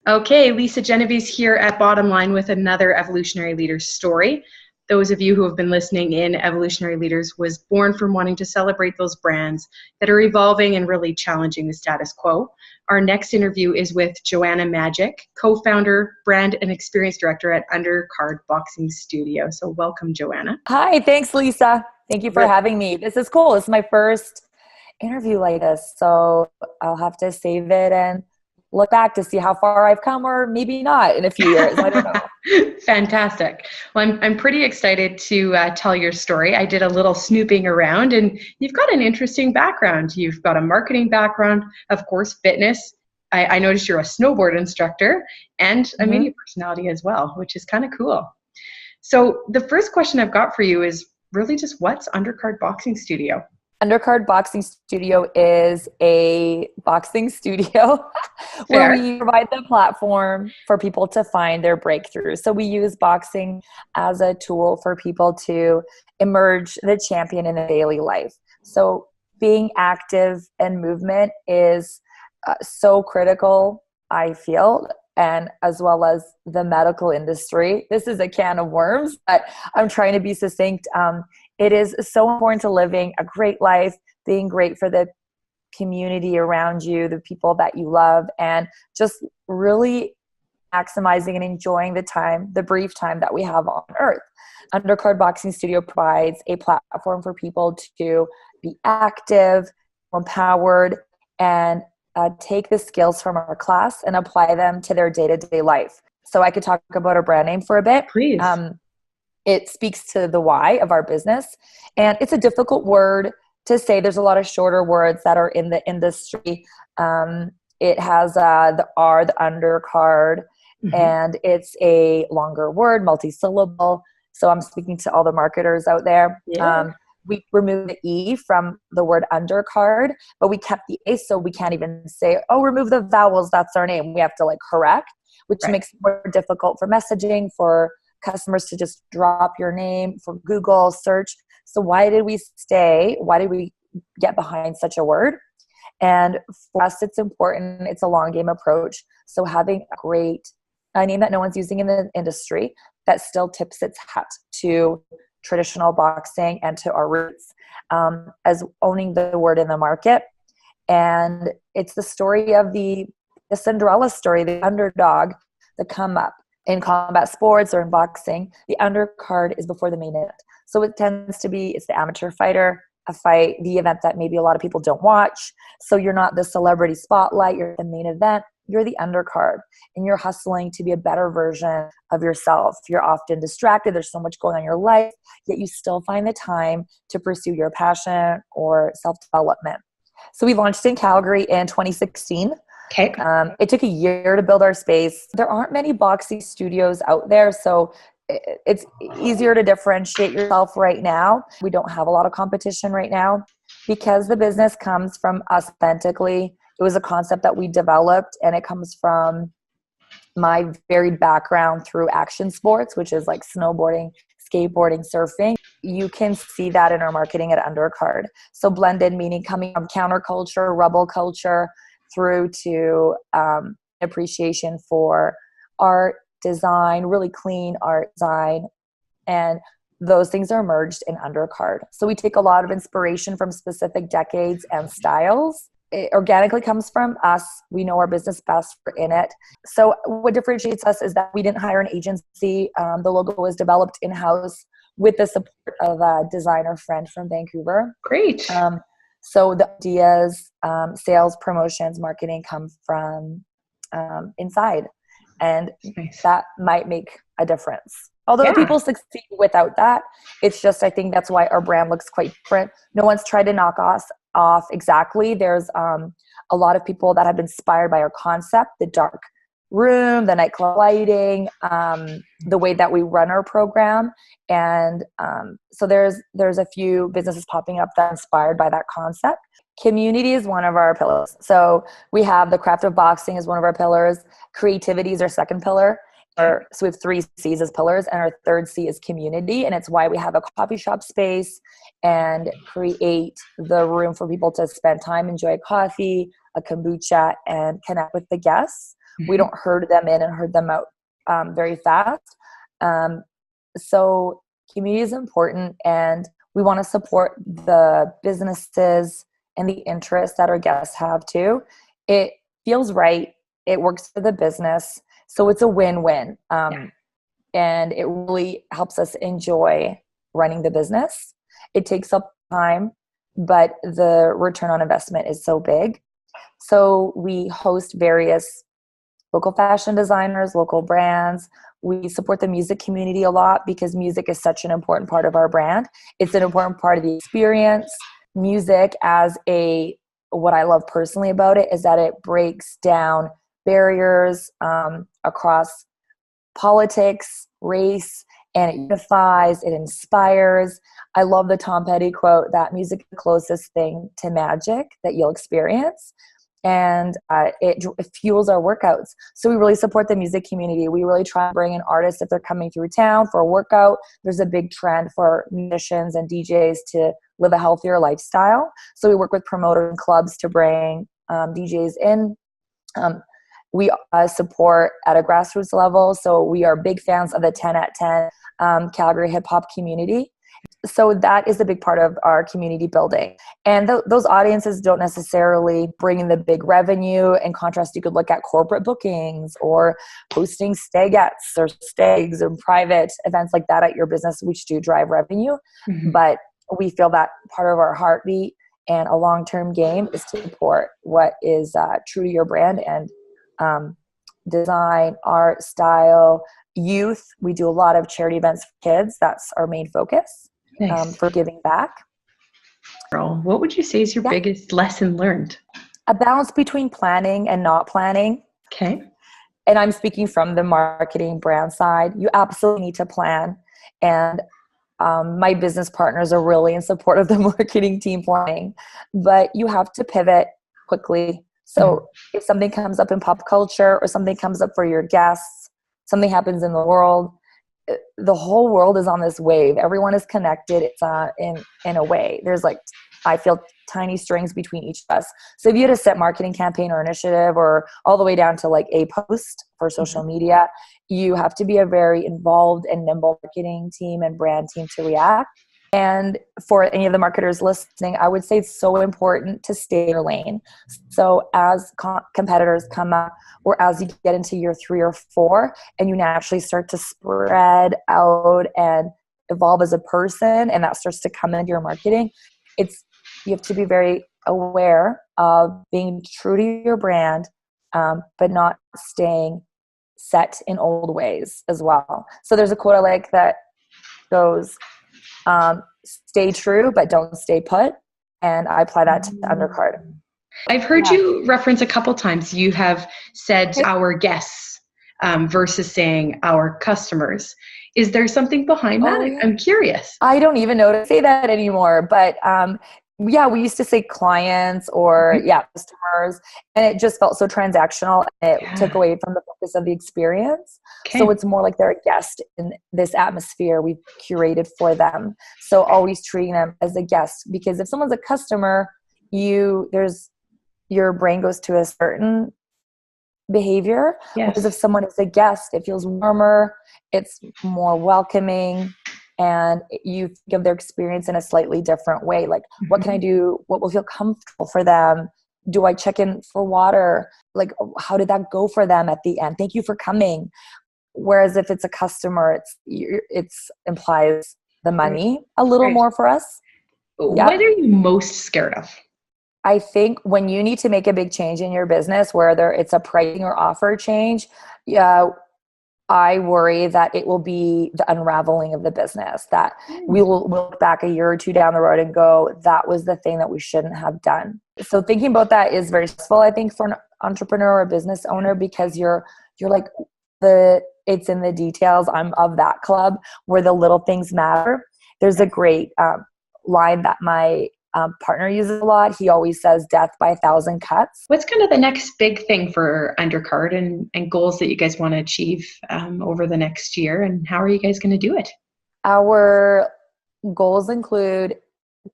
Okay, Lisa Genovese here at BottomLine with another Evolutionary Leaders story. Those of you who have been listening in, Evolutionary Leaders was born from wanting to celebrate those brands that are evolving and really challenging the status quo. Our next interview is with Joanna Magik, co-founder, brand and experience director at UndrCard Boxing Studio. So welcome, Joanna. Hi, thanks, Lisa. Thank you for having me. This is cool. It's my first interview like this, so I'll have to save it and look back to see how far I've come, or maybe not in a few years. I don't know. Fantastic. Well, I'm pretty excited to tell your story. I did a little snooping around, and you've got an interesting background. You've got a marketing background, of course, fitness. I noticed you're a snowboard instructor and a media personality as well, which is kind of cool. So the first question I've got for you is really just, what's UndrCard Boxing Studio? UndrCard Boxing Studio is a boxing studio where we provide the platform for people to find their breakthrough. So we use boxing as a tool for people to emerge the champion in their daily life. So being active and movement is so critical, I feel, and as well as the medical industry. This is a can of worms, but I'm trying to be succinct. It is so important to living a great life, being great for the community around you, the people that you love, and just really maximizing and enjoying the time, the brief time that we have on earth. UndrCard Boxing Studio provides a platform for people to be active, empowered, and take the skills from our class and apply them to their day-to-day life. So I could talk about our brand name for a bit. Please. It speaks to the why of our business. And it's a difficult word to say. There's a lot of shorter words that are in the industry. It has the R, the UndrCard, and it's a longer word, multi-syllable. So I'm speaking to all the marketers out there. Yeah. We removed the E from the word UndrCard, but we kept the A, so we can't even say, oh, remove the vowels, that's our name. We have to correct, which makes it more difficult for messaging, for customers to just drop your name, for Google search. So why did we get behind such a word? And for us, it's important. It's a long game approach. So having a name that no one's using in the industry that still tips its hat to traditional boxing and to our roots, as owning the word in the market. And it's the story of the Cinderella story, the underdog, the come up. In combat sports or in boxing, the undercard is before the main event. So it tends to be, it's the amateur fighter, a fight, the event that maybe a lot of people don't watch. So you're not the celebrity spotlight, you're the main event, you're the undercard, and you're hustling to be a better version of yourself. You're often distracted, there's so much going on in your life, yet you still find the time to pursue your passion or self-development. So we launched in Calgary in 2016. Okay. It took a year to build our space. There aren't many boxing studios out there, so it's easier to differentiate yourself right now. We don't have a lot of competition right now because the business comes from us authentically. It was a concept that we developed, and it comes from my varied background through action sports, which is like snowboarding, skateboarding, surfing. You can see that in our marketing at UndrCard. So blended, meaning coming from counterculture, rebel culture, through to appreciation for art, design, really clean art design. And those things are merged in UndrCard. So we take a lot of inspiration from specific decades and styles. It organically comes from us. We know our business best, we're in it. So what differentiates us is that we didn't hire an agency. The logo was developed in-house with the support of a designer friend from Vancouver. Great. So the ideas, sales, promotions, marketing come from inside. And that might make a difference. Although people succeed without that, it's just, I think that's why our brand looks quite different. No one's tried to knock us off exactly. There's a lot of people that have been inspired by our concept, the dark room, the nightclub lighting, the way that we run our program. And so there's a few businesses popping up that are inspired by that concept. Community is one of our pillars. So we have the craft of boxing as one of our pillars. Creativity is our second pillar. So we have 3 C's as pillars, and our third C is community. And it's why we have a coffee shop space and create the room for people to spend time, enjoy coffee, a kombucha, and connect with the guests. We don't herd them in and herd them out very fast. So community is important, and we want to support the businesses and the interests that our guests have too. It feels right. It works for the business. So it's a win-win. And it really helps us enjoy running the business. It takes up time, but the return on investment is so big. So we host various local fashion designers, local brands. We support the music community a lot because music is such an important part of our brand. It's an important part of the experience. Music what I love personally about it is that it breaks down barriers across politics, race, and it unifies, it inspires. I love the Tom Petty quote that music is the closest thing to magic that you'll experience. And it fuels our workouts. So we really support the music community. We really try to bring in artists if they're coming through town for a workout. There's a big trend for musicians and DJs to live a healthier lifestyle. So we work with promoters and clubs to bring DJs in. We support at a grassroots level. So we are big fans of the 10 at 10 Calgary hip hop community. So that is a big part of our community building. And those audiences don't necessarily bring in the big revenue. In contrast, you could look at corporate bookings or hosting stagettes or stags and private events like that at your business, which do drive revenue. Mm-hmm. But we feel that part of our heartbeat and a long-term game is to support what is true to your brand and design, art, style, youth. We do a lot of charity events for kids. That's our main focus. Nice. For giving back. What would you say is your biggest lesson learned? A balance between planning and not planning. Okay. And I'm speaking from the marketing brand side. You absolutely need to plan. And my business partners are really in support of the marketing team planning. But you have to pivot quickly. So if something comes up in pop culture or something comes up for your guests, something happens in the world, the whole world is on this wave. Everyone is connected. It's in a way. There's I feel tiny strings between each of us. So if you had a set marketing campaign or initiative or all the way down to a post for social media, you have to be a very involved and nimble marketing team and brand team to react. And for any of the marketers listening, I would say it's so important to stay in your lane. So as competitors come up, or as you get into year 3 or 4, and you naturally start to spread out and evolve as a person, and that starts to come into your marketing, you have to be very aware of being true to your brand, but not staying set in old ways as well. So there's a quote I like that goes, stay true, but don't stay put. And I apply that to the UndrCard. I've heard you reference a couple times. You have said our guests versus saying our customers. Is there something behind that? Yeah. I'm curious. I don't even know to say that anymore, but we used to say clients or customers, and it just felt so transactional. And it took away from the focus of the experience. Okay. So it's more like they're a guest in this atmosphere we've curated for them. So always treating them as a guest, because if someone's a customer, your brain goes to a certain behavior. Yes. Whereas if someone is a guest, it feels warmer, it's more welcoming. And you think of their experience in a slightly different way. Like, what can I do? What will feel comfortable for them? Do I check in for water? How did that go for them at the end? Thank you for coming. Whereas if it's a customer, it's implies the money a little more for us. What are you most scared of? I think when you need to make a big change in your business, whether it's a pricing or offer change, I worry that it will be the unraveling of the business, that we will look back a year or 2 down the road and go, that was the thing that we shouldn't have done. So thinking about that is very stressful, I think, for an entrepreneur or a business owner, because you're like, it's in the details. I'm of that club where the little things matter. There's a great line that my partner uses a lot. He always says, death by 1,000 cuts. What's kind of the next big thing for UndrCard and goals that you guys want to achieve over the next year? And how are you guys going to do it? Our goals include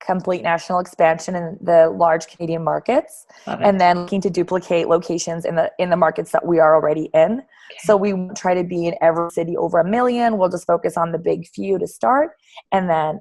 complete national expansion in the large Canadian markets, and then looking to duplicate locations in the markets that we are already in. Okay. So we try to be in every city over 1 million. We'll just focus on the big few to start, and then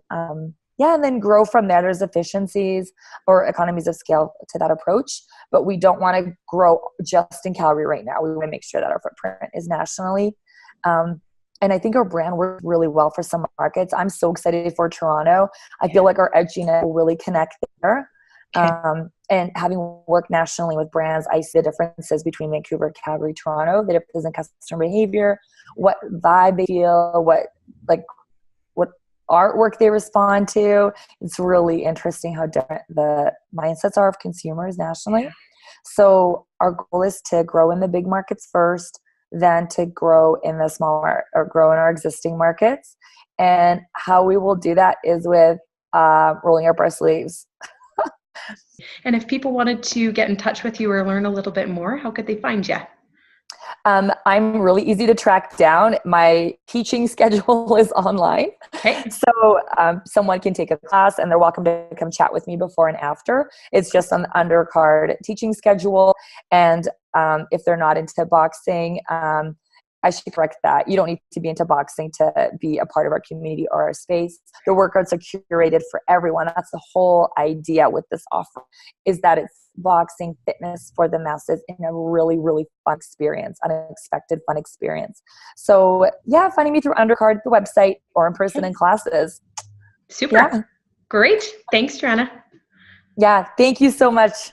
and then grow from there. There's efficiencies or economies of scale to that approach, but we don't want to grow just in Calgary right now. We want to make sure that our footprint is nationally. And I think our brand works really well for some markets. I'm so excited for Toronto. I feel like our edginess will really connect there. Okay. And having worked nationally with brands, I see the differences between Vancouver, Calgary, Toronto, the differences in customer behavior, what vibe they feel, what artwork they respond to. It's really interesting how different the mindsets are of consumers nationally. So our goal is to grow in the big markets first, then to grow in the smaller or grow in our existing markets. And how we will do that is with rolling up our sleeves. And if people wanted to get in touch with you or learn a little bit more, how could they find you? I'm really easy to track down. My teaching schedule is online. Okay. So someone can take a class and they're welcome to come chat with me before and after. It's just on the UndrCard teaching schedule. And if they're not into boxing, I should correct that. You don't need to be into boxing to be a part of our community or our space. The workouts are curated for everyone. That's the whole idea with this offer, is that it's boxing fitness for the masses in a really, really fun experience, unexpected fun experience. So yeah, finding me through UndrCard, the website, or in person in classes. Super. Yeah. Great. Thanks, Joanna. Yeah. Thank you so much.